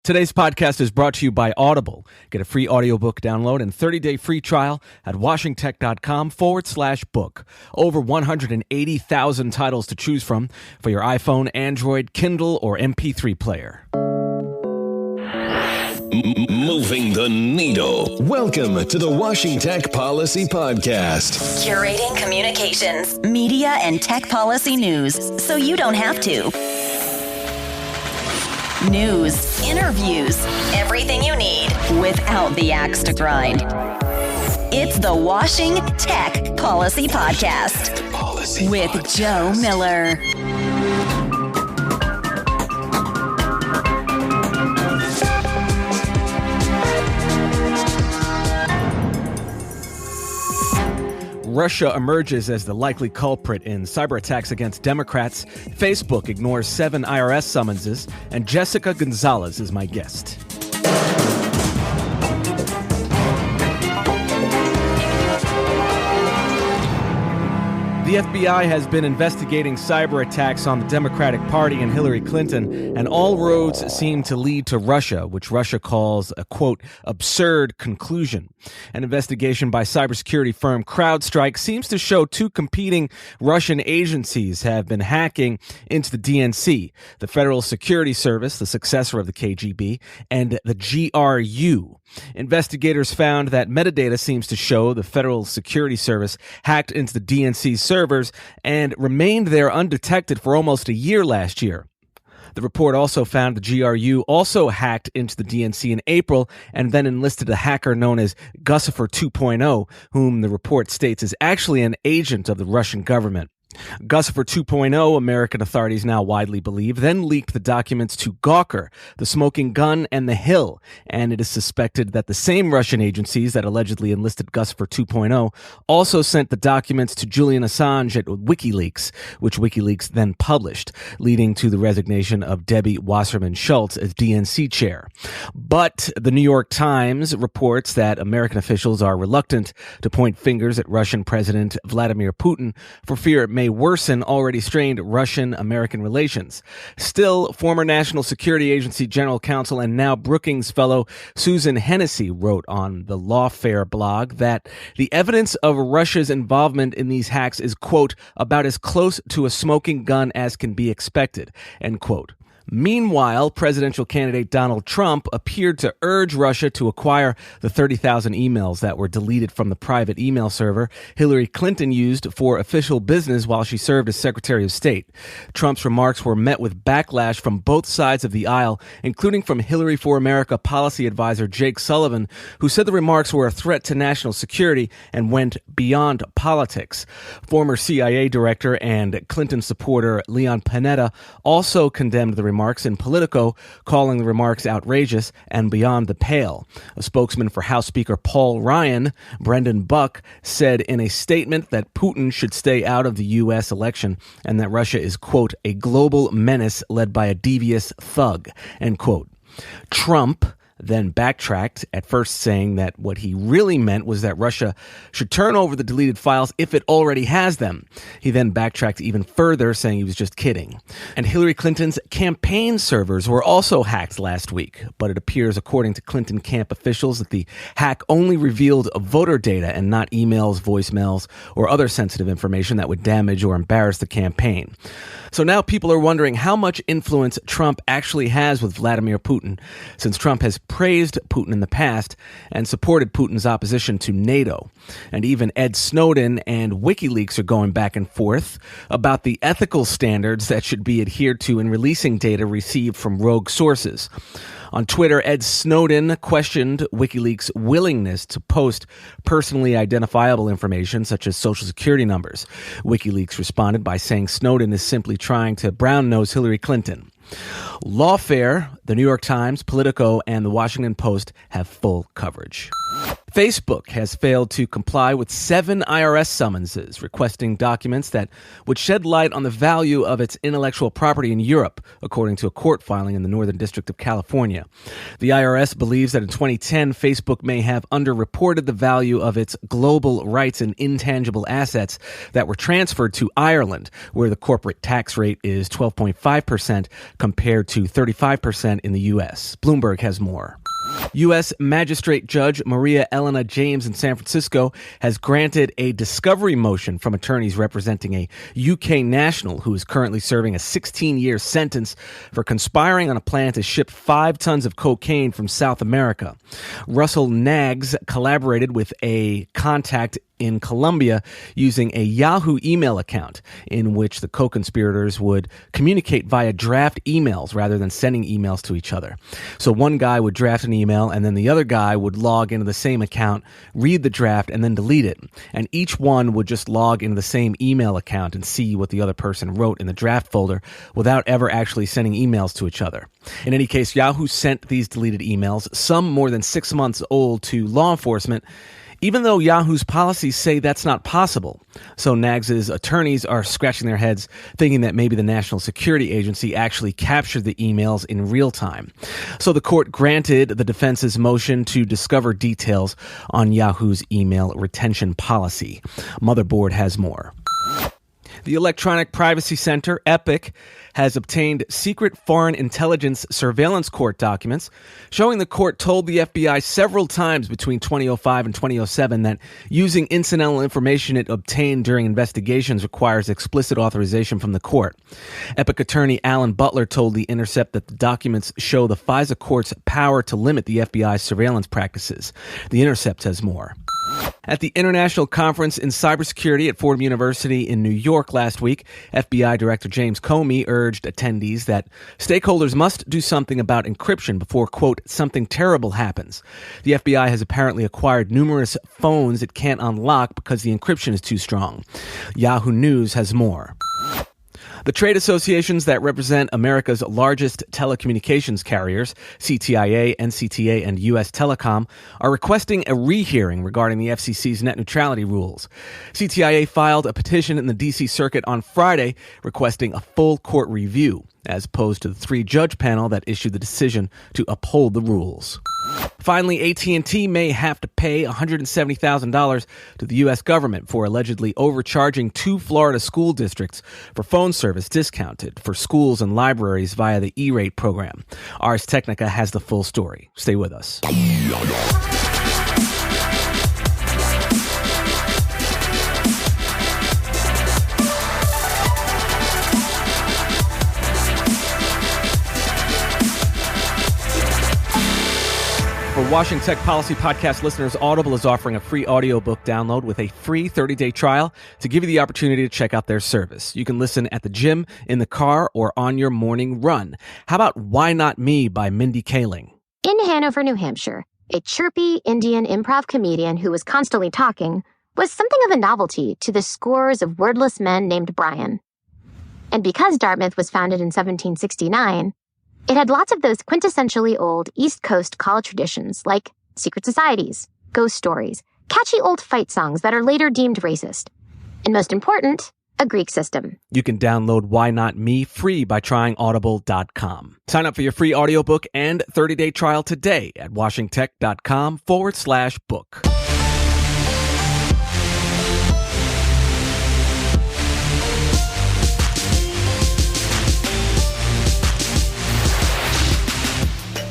Today's podcast is brought to you by Audible. Get a free audiobook download and 30-day free trial at washingtech.com/book. Over 180,000 titles to choose from for your iPhone, Android, Kindle, or MP3 player. Moving the needle. Welcome to the Washingtech Policy Podcast. Curating communications, media, and tech policy news so you don't have to. News, interviews, everything you need without the axe to grind. It's the Washingtech Policy Podcast with Joe Miller. Russia emerges as the likely culprit in cyber attacks against Democrats. Facebook ignores 7 IRS summonses. And Jessica Gonzalez is my guest. The FBI has been investigating cyber attacks on the Democratic Party and Hillary Clinton, and all roads seem to lead to Russia, which Russia calls a, quote, absurd conclusion. An investigation by cybersecurity firm CrowdStrike seems to show 2 competing Russian agencies have been hacking into the DNC, the Federal Security Service, the successor of the KGB, and the GRU. Investigators found that metadata seems to show the Federal Security Service hacked into the DNC servers and remained there undetected for almost a year last year. The report also found the GRU also hacked into the DNC in April and then enlisted a hacker known as Guccifer 2.0, whom the report states is actually an agent of the Russian government. Guccifer 2.0, American authorities now widely believe, then leaked the documents to Gawker, the Smoking Gun, and The Hill, and it is suspected that the same Russian agencies that allegedly enlisted Guccifer 2.0 also sent the documents to Julian Assange at WikiLeaks, which WikiLeaks then published, leading to the resignation of Debbie Wasserman Schultz as DNC chair. But the New York Times reports that American officials are reluctant to point fingers at Russian President Vladimir Putin for fear it may worsen already strained Russian-American relations. Still, former National Security Agency General Counsel and now Brookings fellow Susan Hennessy wrote on the Lawfare blog that the evidence of Russia's involvement in these hacks is, quote, about as close to a smoking gun as can be expected, end quote. Meanwhile, presidential candidate Donald Trump appeared to urge Russia to acquire the 30,000 emails that were deleted from the private email server Hillary Clinton used for official business while she served as Secretary of State. Trump's remarks were met with backlash from both sides of the aisle, including from Hillary for America policy advisor Jake Sullivan, who said the remarks were a threat to national security and went beyond politics. Former CIA director and Clinton supporter Leon Panetta also condemned the remarks in Politico, calling the remarks outrageous and beyond the pale. A spokesman for House Speaker Paul Ryan, Brendan Buck, said in a statement that Putin should stay out of the U.S. election and that Russia is, quote, a global menace led by a devious thug, end quote. Trump then backtracked, at first saying that what he really meant was that Russia should turn over the deleted files if it already has them. He then backtracked even further, saying he was just kidding. And Hillary Clinton's campaign servers were also hacked last week, but it appears, according to Clinton camp officials, that the hack only revealed voter data and not emails, voicemails, or other sensitive information that would damage or embarrass the campaign. So now people are wondering how much influence Trump actually has with Vladimir Putin, since Trump has praised Putin in the past and supported Putin's opposition to NATO. And even Ed Snowden and WikiLeaks are going back and forth about the ethical standards that should be adhered to in releasing data received from rogue sources. On Twitter, Ed Snowden questioned WikiLeaks' willingness to post personally identifiable information such as Social Security numbers. WikiLeaks responded by saying Snowden is simply trying to brown-nose Hillary Clinton. Lawfare, the New York Times, Politico, and the Washington Post have full coverage. Facebook has failed to comply with 7 IRS summonses requesting documents that would shed light on the value of its intellectual property in Europe, according to a court filing in the Northern District of California. The IRS believes that in 2010, Facebook may have underreported the value of its global rights and intangible assets that were transferred to Ireland, where the corporate tax rate is 12.5% compared to 35% broadband in the U.S. Bloomberg has more. U.S. Magistrate Judge Maria Elena James in San Francisco has granted a discovery motion from attorneys representing a UK national who is currently serving a 16-year sentence for conspiring on a plan to ship 5 tons of cocaine from South America. Russell Naggs collaborated with a contact in Colombia using a Yahoo email account in which the co-conspirators would communicate via draft emails rather than sending emails to each other. So one guy would draft an email and then the other guy would log into the same account, read the draft, and then delete it. And each one would just log into the same email account and see what the other person wrote in the draft folder without ever actually sending emails to each other. In any case, Yahoo sent these deleted emails, some more than 6 months old, to law enforcement, even though Yahoo's policies say that's not possible. So Naggs' attorneys are scratching their heads, thinking that maybe the National Security Agency actually captured the emails in real time. So the court granted the defense's motion to discover details on Yahoo's email retention policy. Motherboard has more. The Electronic Privacy Center, EPIC, has obtained secret foreign intelligence surveillance court documents showing the court told the FBI several times between 2005 and 2007 that using incidental information it obtained during investigations requires explicit authorization from the court. EPIC attorney Alan Butler told The Intercept that the documents show the FISA court's power to limit the FBI's surveillance practices. The Intercept has more. At the International Conference in Cybersecurity at Fordham University in New York last week, FBI Director James Comey urged attendees that stakeholders must do something about encryption before, quote, something terrible happens. The FBI has apparently acquired numerous phones it can't unlock because the encryption is too strong. Yahoo News has more. The trade associations that represent America's largest telecommunications carriers, CTIA, NCTA, and U.S. Telecom, are requesting a rehearing regarding the FCC's net neutrality rules. CTIA filed a petition in the D.C. Circuit on Friday requesting a full court review, as opposed to the 3-judge panel that issued the decision to uphold the rules. Finally, AT&T may have to pay $170,000 to the U.S. government for allegedly overcharging 2 Florida school districts for phone service discounted for schools and libraries via the E-rate program. Ars Technica has the full story. Stay with us. For Washington Tech Policy Podcast listeners, Audible is offering a free audiobook download with a free 30-day trial to give you the opportunity to check out their service. You can listen at the gym, in the car, or on your morning run. How about Why Not Me by Mindy Kaling? In Hanover, New Hampshire, a chirpy Indian improv comedian who was constantly talking was something of a novelty to the scores of wordless men named Brian. And because Dartmouth was founded in 1769, it had lots of those quintessentially old East Coast college traditions like secret societies, ghost stories, catchy old fight songs that are later deemed racist, and most important, a Greek system. You can download Why Not Me free by trying audible.com. Sign up for your free audiobook and 30-day trial today at washingtech.com/book.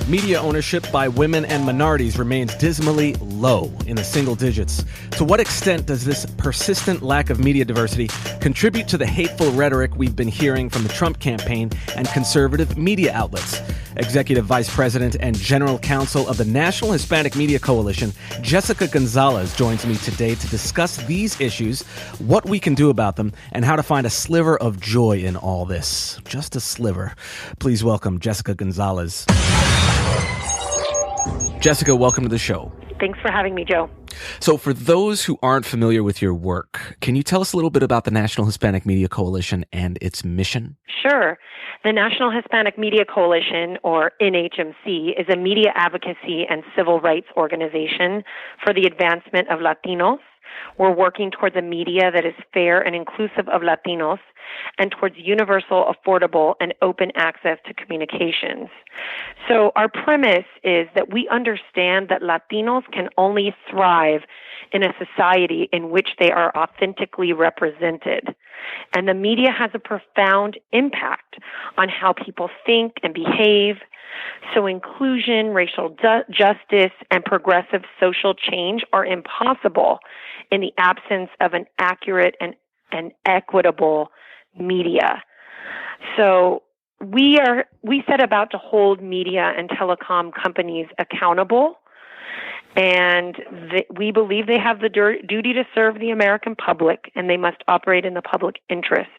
Media ownership by women and minorities remains dismally low in the single digits. To what extent does this persistent lack of media diversity contribute to the hateful rhetoric we've been hearing from the Trump campaign and conservative media outlets? Executive Vice President and General Counsel of the National Hispanic Media Coalition, Jessica Gonzalez, joins me today to discuss these issues, what we can do about them, and how to find a sliver of joy in all this. Just a sliver. Please welcome Jessica Gonzalez. Jessica, welcome to the show. Thanks for having me, Joe. So for those who aren't familiar with your work, can you tell us a little bit about the National Hispanic Media Coalition and its mission? Sure. The National Hispanic Media Coalition, or NHMC, is a media advocacy and civil rights organization for the advancement of Latinos. We're working towards a media that is fair and inclusive of Latinos, and towards universal, affordable, and open access to communications. So our premise is that we understand that Latinos can only thrive in a society in which they are authentically represented. And the media has a profound impact on how people think and behave. So inclusion, racial justice, and progressive social change are impossible in the absence of an accurate and equitable media. So we set about to hold media and telecom companies accountable, and we believe they have the duty to serve the American public, and they must operate in the public interest.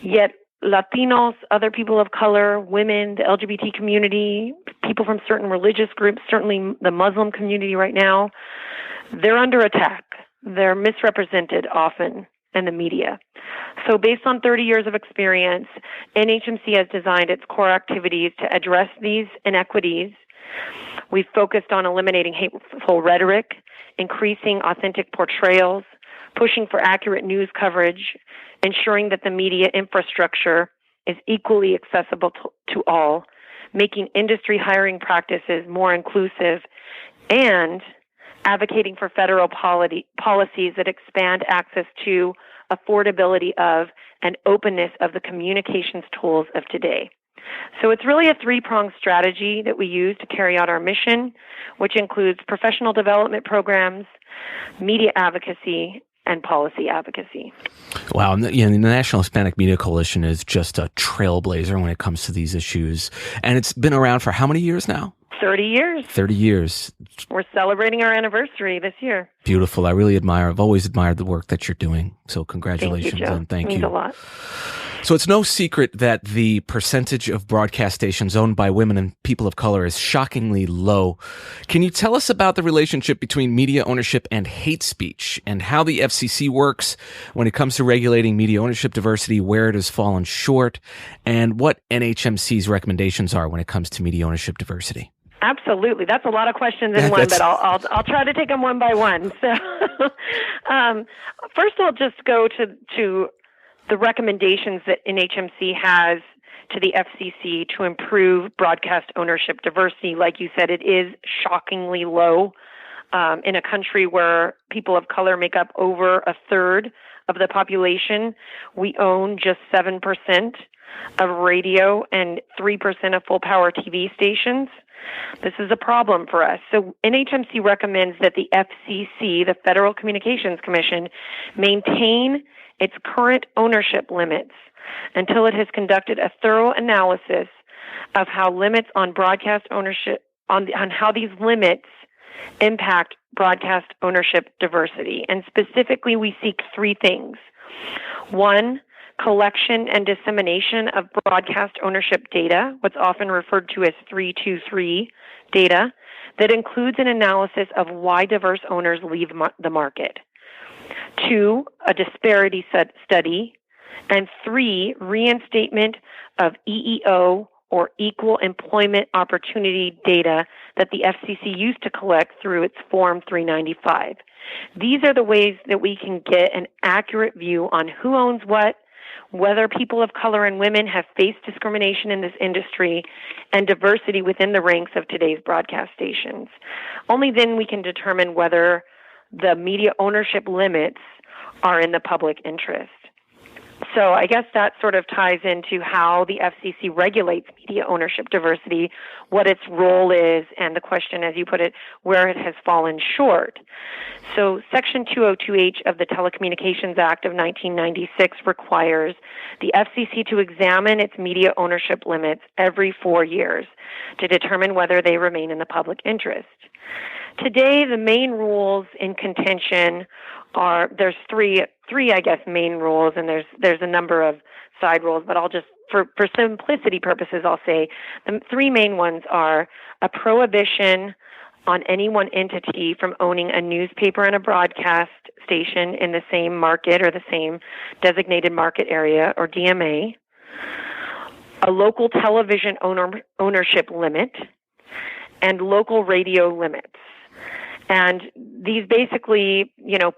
Yet Latinos, other people of color, women, the LGBT community, people from certain religious groups, certainly the Muslim community right now, they're under attack. They're misrepresented often in the media. So based on 30 years of experience, NHMC has designed its core activities to address these inequities. We've focused on eliminating hateful rhetoric, increasing authentic portrayals, pushing for accurate news coverage, ensuring that the media infrastructure is equally accessible to all, making industry hiring practices more inclusive, and advocating for federal policies that expand access to, affordability of, and openness of the communications tools of today. So it's really a three-pronged strategy that we use to carry out our mission, which includes professional development programs, media advocacy, and policy advocacy. Wow. And the National Hispanic Media Coalition is just a trailblazer when it comes to these issues. And it's been around for how many years now? 30 years. 30 years. We're celebrating our anniversary this year. Beautiful. I've always admired the work that you're doing. So congratulations. Thank you, Joe. And thank you. It means a lot. So it's no secret that the percentage of broadcast stations owned by women and people of color is shockingly low. Can you tell us about the relationship between media ownership and hate speech, and how the FCC works when it comes to regulating media ownership diversity, where it has fallen short, and what NHMC's recommendations are when it comes to media ownership diversity? Absolutely. That's a lot of questions in one, but I'll try to take them one by one. So first I'll just go to the recommendations that NHMC has to the FCC to improve broadcast ownership diversity. Like you said, it is shockingly low in a country where people of color make up over a third of the population. We own just 7% of radio and 3% of full power TV stations. This is a problem for us. So NHMC recommends that the FCC, the Federal Communications Commission, maintain its current ownership limits until it has conducted a thorough analysis of how limits on broadcast ownership, on how these limits impact broadcast ownership diversity. And specifically, we seek three things. One, collection and dissemination of broadcast ownership data, what's often referred to as 323 data, that includes an analysis of why diverse owners leave the market. Two, a disparity study. And three, reinstatement of EEO, or Equal Employment Opportunity data, that the FCC used to collect through its Form 395. These are the ways that we can get an accurate view on who owns what, whether people of color and women have faced discrimination in this industry, and diversity within the ranks of today's broadcast stations. Only then we can determine whether the media ownership limits are in the public interest. So I guess that sort of ties into how the FCC regulates media ownership diversity, what its role is, and the question, as you put it, where it has fallen short. So Section 202H of the Telecommunications Act of 1996 requires the FCC to examine its media ownership limits every 4 years to determine whether they remain in the public interest. Today, the main rules in contention are, there's three, I guess, main rules, and there's a number of side rules, but I'll just, for simplicity purposes, I'll say the three main ones are a prohibition on any one entity from owning a newspaper and a broadcast station in the same market or the same designated market area, or DMA, a local television ownership limit, and local radio limits. And these basically,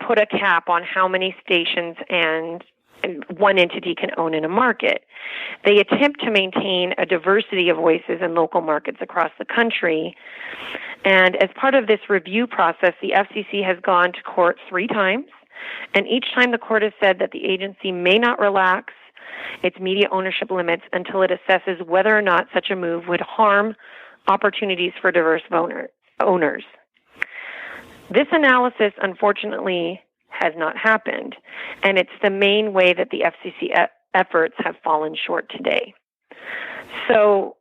put a cap on how many stations and one entity can own in a market. They attempt to maintain a diversity of voices in local markets across the country. And as part of this review process, the FCC has gone to court 3 times. And each time the court has said that the agency may not relax its media ownership limits until it assesses whether or not such a move would harm opportunities for diverse owners. This analysis, unfortunately, has not happened, and it's the main way that the FCC efforts have fallen short today. So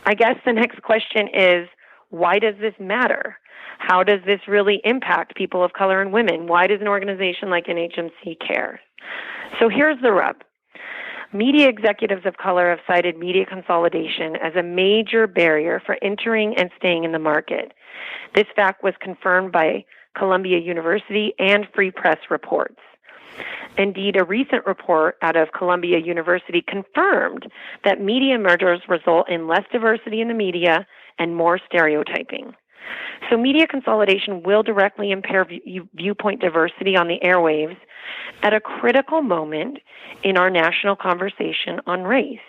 I guess the next question is, why does this matter? How does this really impact people of color and women? Why does an organization like NHMC care? So here's the rub. Media executives of color have cited media consolidation as a major barrier for entering and staying in the market. This fact was confirmed by Columbia University and Free Press reports. Indeed, a recent report out of Columbia University confirmed that media mergers result in less diversity in the media and more stereotyping. So media consolidation will directly impair viewpoint diversity on the airwaves at a critical moment in our national conversation on race.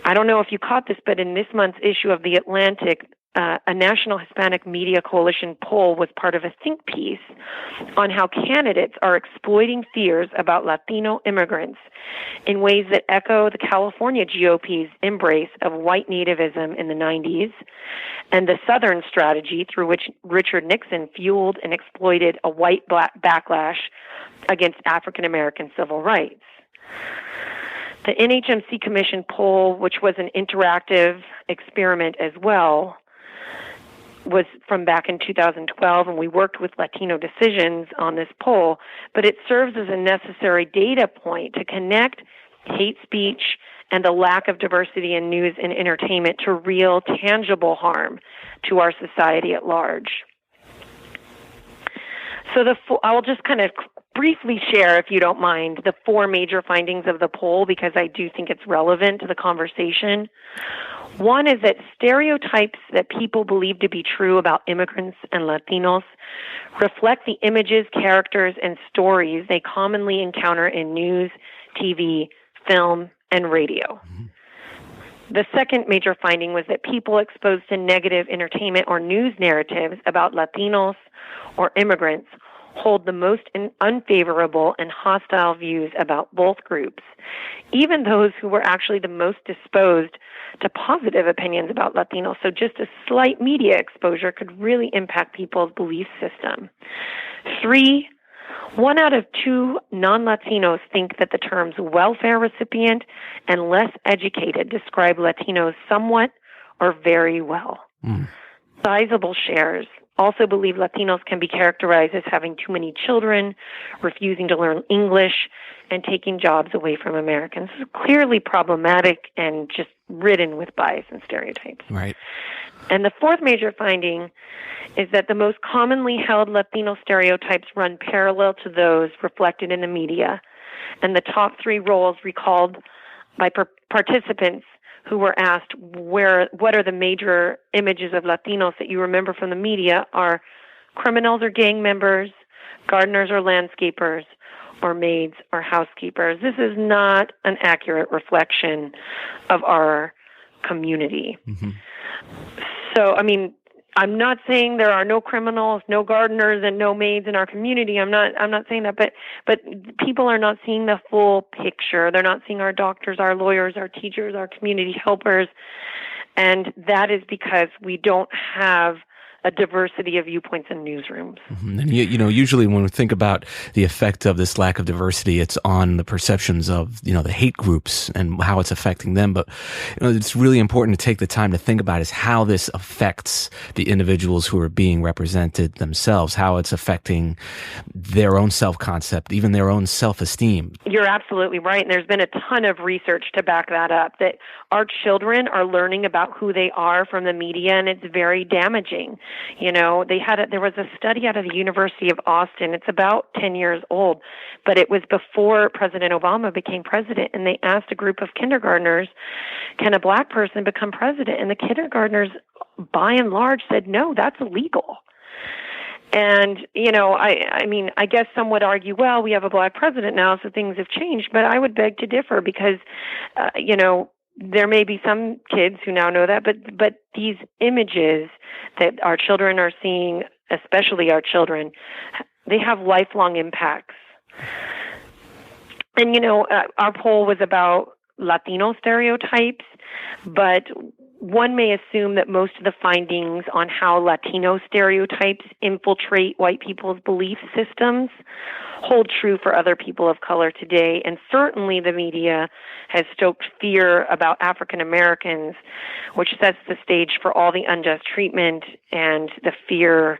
I don't know if you caught this, but in this month's issue of The Atlantic, a National Hispanic Media Coalition poll was part of a think piece on how candidates are exploiting fears about Latino immigrants in ways that echo the California GOP's embrace of white nativism in the 90s and the Southern strategy through which Richard Nixon fueled and exploited a white backlash against African American civil rights. The NHMC Commission poll, which was an interactive experiment as well, was from back in 2012, and we worked with Latino Decisions on this poll, but it serves as a necessary data point to connect hate speech and the lack of diversity in news and entertainment to real, tangible harm to our society at large. So I'll just kind of briefly share, if you don't mind, the 4 major findings of the poll because I do think it's relevant to the conversation. One is that stereotypes that people believe to be true about immigrants and Latinos reflect the images, characters, and stories they commonly encounter in news, TV, film, and radio. The second major finding was that people exposed to negative entertainment or news narratives about Latinos or immigrants hold the most unfavorable and hostile views about both groups, even those who were actually the most disposed to positive opinions about Latinos. So just a slight media exposure could really impact people's belief system. 3, 1 out of 2 non-Latinos think that the terms welfare recipient and less educated describe Latinos somewhat or very well. Sizable shares also believe Latinos can be characterized as having too many children, refusing to learn English, and taking jobs away from Americans. This is clearly problematic and just ridden with bias and stereotypes. Right. And the 4th major finding is that the most commonly held Latino stereotypes run parallel to those reflected in the media. And the top 3 roles recalled by participants who were asked what are the major images of Latinos that you remember from the media are criminals or gang members, gardeners or landscapers, or maids or housekeepers. This is not an accurate reflection of our community. So, I mean, I'm not saying there are no criminals, no gardeners, and no maids in our community. I'm not saying that, but people are not seeing the full picture. They're not seeing our doctors, our lawyers, our teachers, our community helpers, and that is because we don't have a diversity of viewpoints in newsrooms. And usually when we think about the effect of this lack of diversity, it's on the perceptions of, the hate groups and how it's affecting them. But, it's really important to take the time to think about is how this affects the individuals who are being represented themselves, how it's affecting their own self-concept, even their own self-esteem. You're absolutely right. And there's been a ton of research to back that up, that our children are learning about who they are from the media, and it's very damaging. There was a study out of the University of Austin. It's about 10 years old, but it was before President Obama became president, and they asked a group of kindergartners, can a black person become president? And the kindergartners, by and large, said, no, that's illegal. And, I mean, I guess some would argue, well, we have a black president now, so things have changed. But I would beg to differ because, there may be some kids who now know that, but these images that our children are seeing, especially our children, they have lifelong impacts. And, our poll was about Latino stereotypes, but one may assume that most of the findings on how Latino stereotypes infiltrate white people's belief systems hold true for other people of color today. And certainly the media has stoked fear about African Americans, which sets the stage for all the unjust treatment and the fear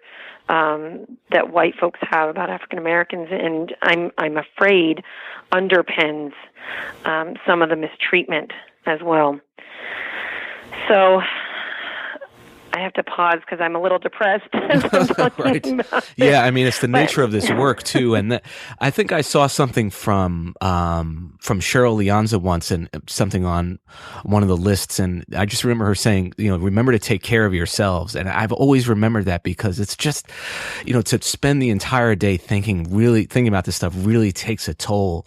that white folks have about African Americans, and I'm afraid underpins some of the mistreatment as well. So I have to pause because I'm a little depressed. Right. Yeah, I mean, it's the nature of this work too, and I think I saw something from Cheryl Leonza once, and something on one of the lists, and I just remember her saying, remember to take care of yourselves, and I've always remembered that because it's just, to spend the entire day thinking about this stuff really takes a toll.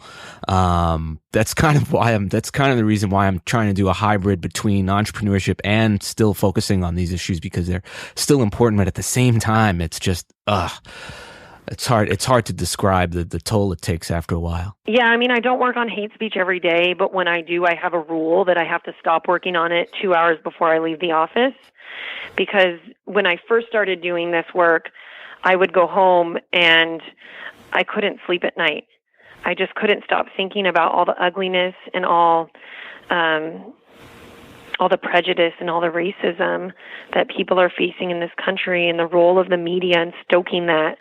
That's kind of the reason why I'm trying to do a hybrid between entrepreneurship and still focusing on these issues, because they're still important, but at the same time, it's just, it's hard to describe the toll it takes after a while. Yeah, I mean, I don't work on hate speech every day, but when I do, I have a rule that I have to stop working on it 2 hours before I leave the office, because when I first started doing this work, I would go home and I couldn't sleep at night. I just couldn't stop thinking about all the ugliness and all the prejudice and all the racism that people are facing in this country, and the role of the media in stoking that.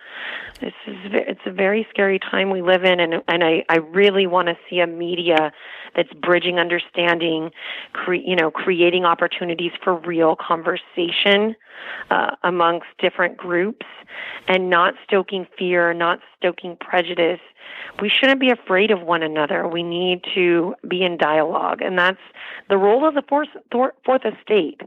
It's a very scary time we live in, and I really want to see a media that's bridging understanding, creating opportunities for real conversation amongst different groups, and not stoking fear, not stoking prejudice. We shouldn't be afraid of one another. We need to be in dialogue, and that's the role of the fourth estate.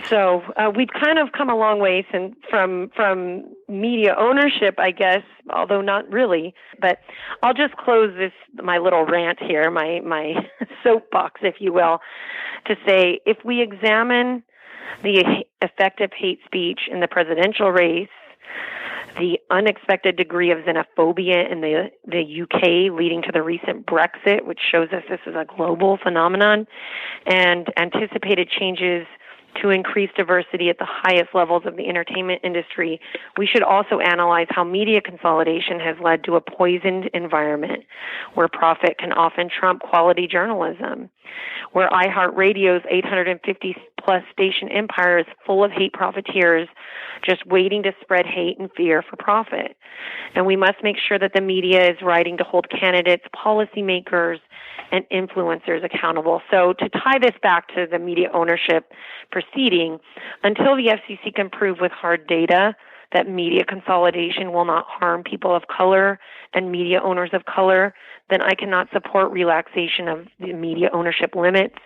So we've kind of come a long way from media ownership, I guess, although not really. But I'll just close my little rant here, my soapbox, if you will, to say if we examine the effective hate speech in the presidential race, the unexpected degree of xenophobia in the UK leading to the recent Brexit, which shows us this is a global phenomenon, and anticipated changes to increase diversity at the highest levels of the entertainment industry, we should also analyze how media consolidation has led to a poisoned environment where profit can often trump quality journalism, where iHeartRadio's 850-plus station empire is full of hate profiteers just waiting to spread hate and fear for profit. And we must make sure that the media is writing to hold candidates, policymakers, and influencers accountable. So to tie this back to the media ownership proceeding, until the FCC can prove with hard data that media consolidation will not harm people of color and media owners of color, then I cannot support relaxation of the media ownership limits,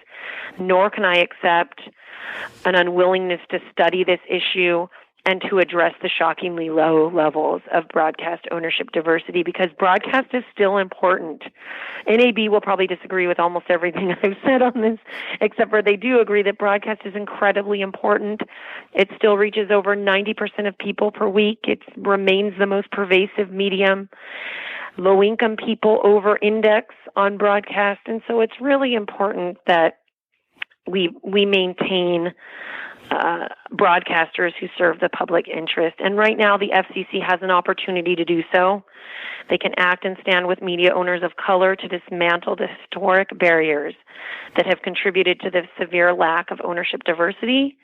nor can I accept an unwillingness to study this issue and to address the shockingly low levels of broadcast ownership diversity, because broadcast is still important. NAB will probably disagree with almost everything I've said on this, except for they do agree that broadcast is incredibly important. It still reaches over 90% of people per week. It remains the most pervasive medium. Low-income people over-index on broadcast, and so it's really important that we maintain broadcasters who serve the public interest. And right now, the FCC has an opportunity to do so. They can act and stand with media owners of color to dismantle the historic barriers that have contributed to the severe lack of ownership diversity.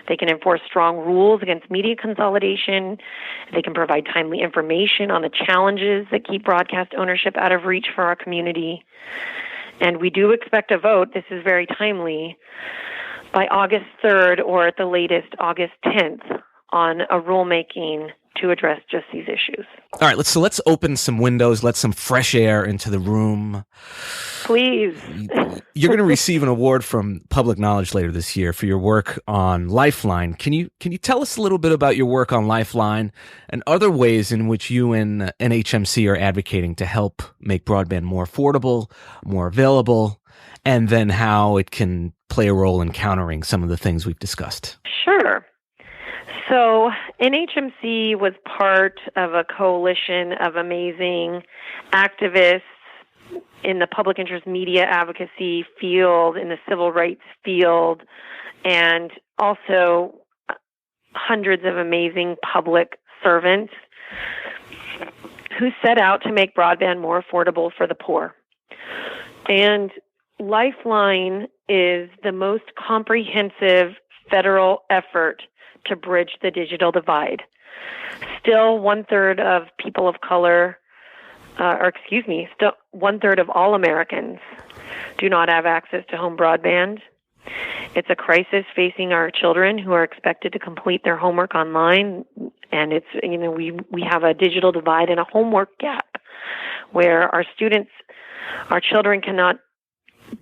They can enforce strong rules against media consolidation. They can provide timely information on the challenges that keep broadcast ownership out of reach for our community. And we do expect a vote, this is very timely, by August 3rd or at the latest August 10th on a rulemaking to address just these issues. All right, let's open some windows, let some fresh air into the room. Please. You're going to receive an award from Public Knowledge later this year for your work on Lifeline. Can you tell us a little bit about your work on Lifeline and other ways in which you and NHMC are advocating to help make broadband more affordable, more available, and then how it can play a role in countering some of the things we've discussed? Sure. So NHMC was part of a coalition of amazing activists in the public interest media advocacy field, in the civil rights field, and also hundreds of amazing public servants who set out to make broadband more affordable for the poor. And Lifeline is the most comprehensive federal effort to bridge the digital divide. Still, 1/3 of people of color, still 1/3 of all Americans do not have access to home broadband. It's a crisis facing our children who are expected to complete their homework online, and it's, we have a digital divide and a homework gap where our children cannot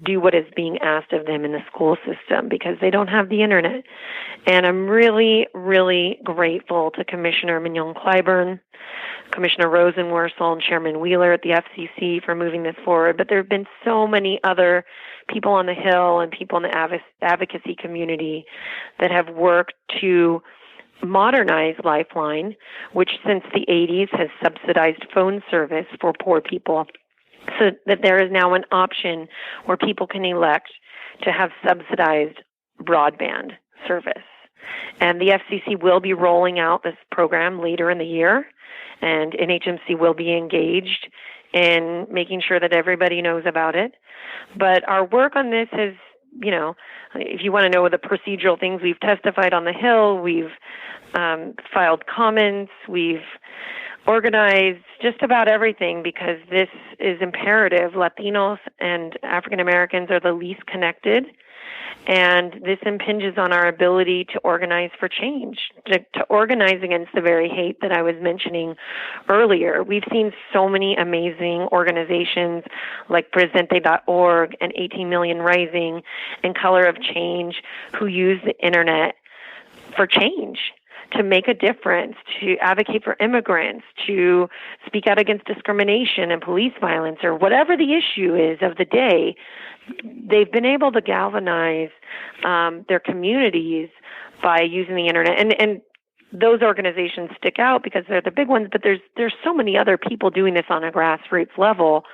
do what is being asked of them in the school system because they don't have the internet. And I'm really, really grateful to Commissioner Mignon-Clyburn, Commissioner Rosenworcel, and Chairman Wheeler at the FCC for moving this forward. But there have been so many other people on the Hill and people in the advocacy community that have worked to modernize Lifeline, which since the 80s has subsidized phone service for poor people, so that there is now an option where people can elect to have subsidized broadband service. And the FCC will be rolling out this program later in the year, and NHMC will be engaged in making sure that everybody knows about it. But our work on this is, if you want to know the procedural things, we've testified on the Hill, we've filed comments, we've organized just about everything because this is imperative. Latinos and African Americans are the least connected, and this impinges on our ability to organize for change, to organize against the very hate that I was mentioning earlier. We've seen so many amazing organizations like Presente.org and 18 Million Rising and Color of Change who use the internet for change, to make a difference, to advocate for immigrants, to speak out against discrimination and police violence, or whatever the issue is of the day. They've been able to galvanize their communities by using the internet. And those organizations stick out because they're the big ones, but there's so many other people doing this on a grassroots level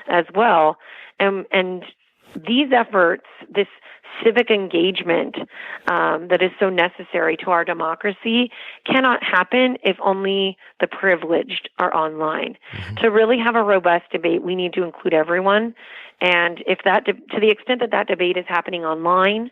as well. And these efforts, this civic engagement that is so necessary to our democracy cannot happen if only the privileged are online. Mm-hmm. To really have a robust debate, we need to include everyone. And if that, to the extent that debate is happening online,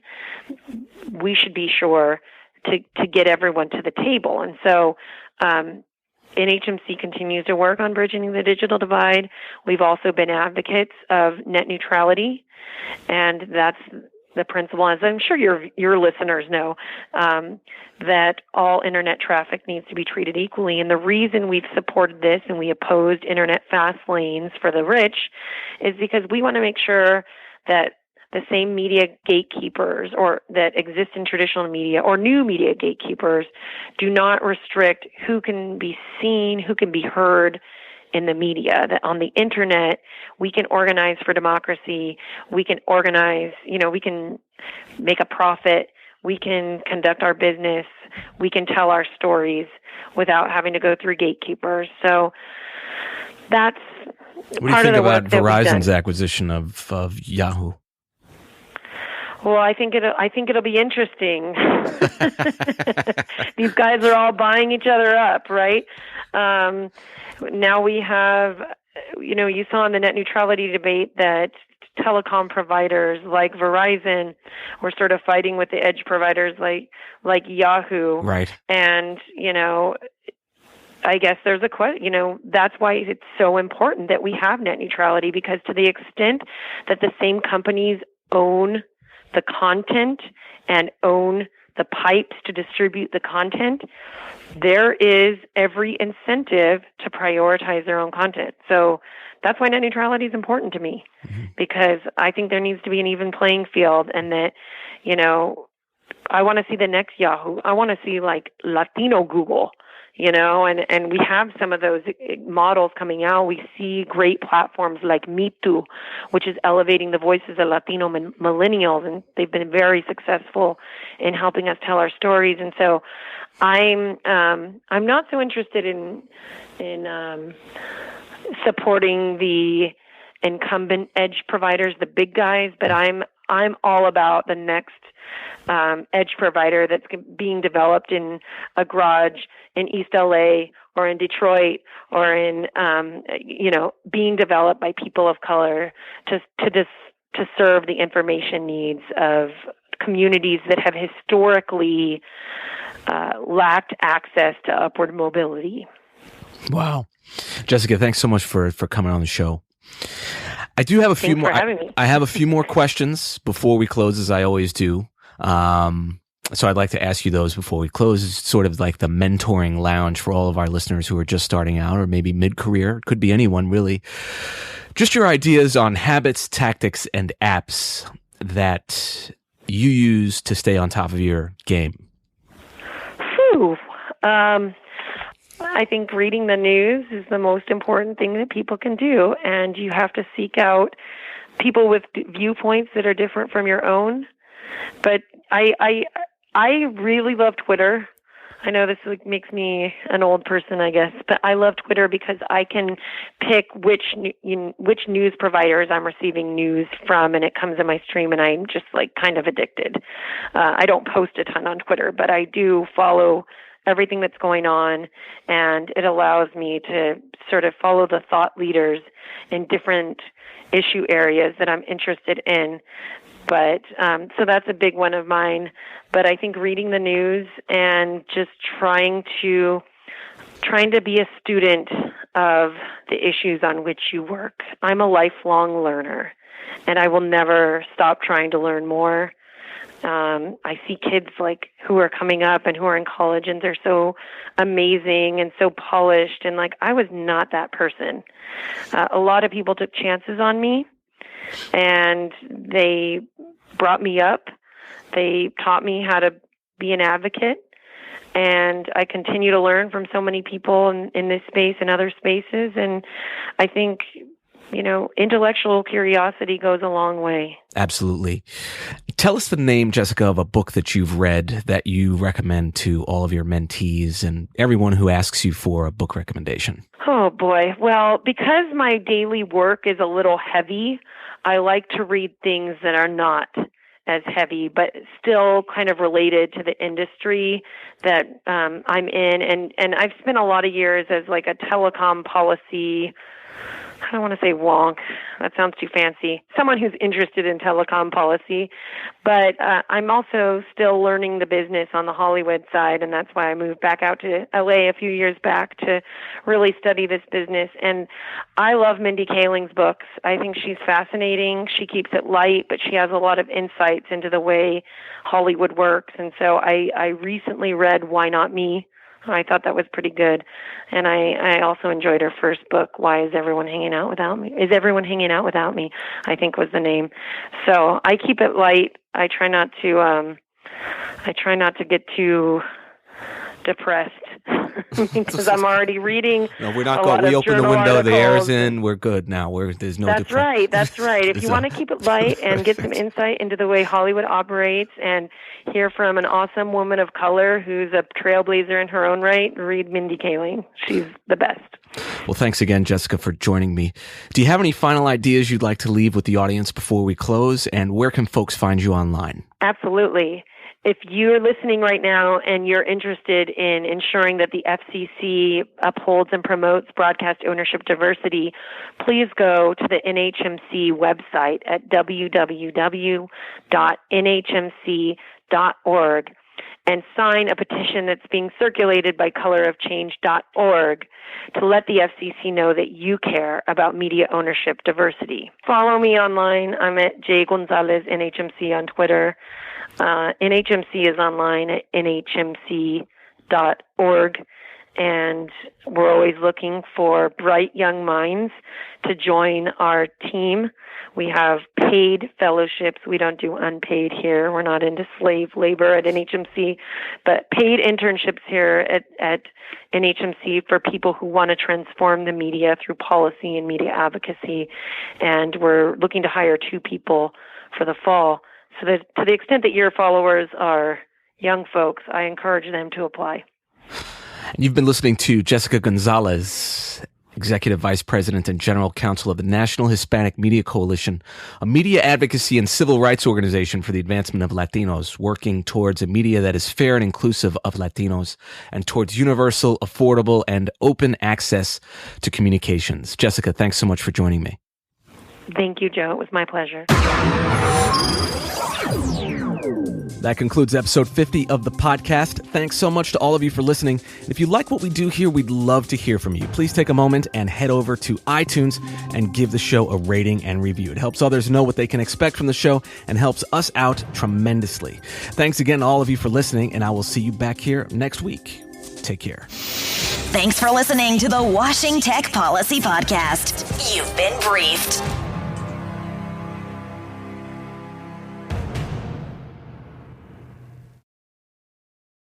we should be sure to get everyone to the table. And so NHMC continues to work on bridging the digital divide. We've also been advocates of net neutrality, and that's the principle, as I'm sure your listeners know, that all internet traffic needs to be treated equally. And the reason we've supported this and we opposed internet fast lanes for the rich is because we want to make sure that the same media gatekeepers or that exist in traditional media or new media gatekeepers do not restrict who can be seen, who can be heard in the media. That on the internet, we can organize for democracy, we can organize, we can make a profit, we can conduct our business, we can tell our stories without having to go through gatekeepers. So that's what do you think about Verizon's acquisition of Yahoo? Well, I think it'll be interesting. These guys are all buying each other up, right? Now we have, you saw in the net neutrality debate that telecom providers like Verizon were sort of fighting with the edge providers like Yahoo. Right. And, I guess there's a question, that's why it's so important that we have net neutrality, because to the extent that the same companies own the content and own the pipes to distribute the content, there is every incentive to prioritize their own content. So that's why net neutrality is important to me, because I think there needs to be an even playing field, and that, I want to see the next Yahoo. I want to see like Latino Google, and we have some of those models coming out. We see great platforms like Me Too, which is elevating the voices of Latino millennials, and they've been very successful in helping us tell our stories. And so I'm not so interested in supporting the incumbent edge providers, the big guys, but I'm all about the next edge provider that's being developed in a garage in East LA or in Detroit, or in being developed by people of color to serve the information needs of communities that have historically lacked access to upward mobility. Wow. Jessica, thanks so much for coming on the show. I do have a few more. I have a few more questions before we close, as I always do. So I'd like to ask you those before we close. It's sort of like the mentoring lounge for all of our listeners who are just starting out or maybe mid-career. It could be anyone, really. Just your ideas on habits, tactics, and apps that you use to stay on top of your game. I think reading the news is the most important thing that people can do, and you have to seek out people with viewpoints that are different from your own. But I really love Twitter. I know this makes me an old person, I guess, but I love Twitter because I can pick which news providers I'm receiving news from, and it comes in my stream, and I'm just kind of addicted. I don't post a ton on Twitter, but I do follow everything that's going on, and it allows me to sort of follow the thought leaders in different issue areas that I'm interested in. But so that's a big one of mine. But I think reading the news and just trying to be a student of the issues on which you work. I'm a lifelong learner, and I will never stop trying to learn more. I see kids who are coming up and who are in college, and they're so amazing and so polished, and I was not that person. A lot of people took chances on me, and they brought me up. They taught me how to be an advocate, and I continue to learn from so many people in this space and other spaces, and I think intellectual curiosity goes a long way. Absolutely. Tell us the name, Jessica, of a book that you've read that you recommend to all of your mentees and everyone who asks you for a book recommendation. Oh, boy. Well, because my daily work is a little heavy, I like to read things that are not as heavy, but still kind of related to the industry that I'm in. And I've spent a lot of years as a telecom policy, I don't want to say wonk. That sounds too fancy. Someone who's interested in telecom policy. But I'm also still learning the business on the Hollywood side, and that's why I moved back out to LA a few years back to really study this business. And I love Mindy Kaling's books. I think she's fascinating. She keeps it light, but she has a lot of insights into the way Hollywood works. And so I recently read Why Not Me? I thought that was pretty good. And I also enjoyed her first book, Why Is Everyone Hanging Out Without Me? Is Everyone Hanging Out Without Me? I think was the name. So I keep it light. I try not to get too depressed because I'm already reading. No, we're not going. We open the window, the air's in, we're good now. There's no That's right. That's right. If you want to keep it light and get some insight into the way Hollywood operates and hear from an awesome woman of color who's a trailblazer in her own right, read Mindy Kaling. She's the best. Well, thanks again, Jessica, for joining me. Do you have any final ideas you'd like to leave with the audience before we close? And where can folks find you online? Absolutely. If you're listening right now and you're interested in ensuring that the FCC upholds and promotes broadcast ownership diversity, please go to the NHMC website at www.nhmc.org and sign a petition that's being circulated by colorofchange.org to let the FCC know that you care about media ownership diversity. Follow me online. I'm at Gonzalez NHMC on Twitter. NHMC is online at nhmc.org, and we're always looking for bright young minds to join our team. We have paid fellowships. We don't do unpaid here. We're not into slave labor at NHMC, but paid internships here at NHMC for people who want to transform the media through policy and media advocacy. And we're looking to hire 2 people for the fall. So that to the extent that your followers are young folks, I encourage them to apply. You've been listening to Jessica Gonzalez, Executive Vice President and General Counsel of the National Hispanic Media Coalition, a media advocacy and civil rights organization for the advancement of Latinos, working towards a media that is fair and inclusive of Latinos and towards universal, affordable, and open access to communications. Jessica, thanks so much for joining me. Thank you, Joe. It was my pleasure. That concludes episode 50 of the podcast. Thanks so much to all of you for listening. If you like what we do here, we'd love to hear from you. Please take a moment and head over to iTunes and give the show a rating and review. It helps others know what they can expect from the show and helps us out tremendously. Thanks again to all of you for listening, and I will see you back here next week. Take care. Thanks for listening to the Washing Tech Policy Podcast. You've been briefed.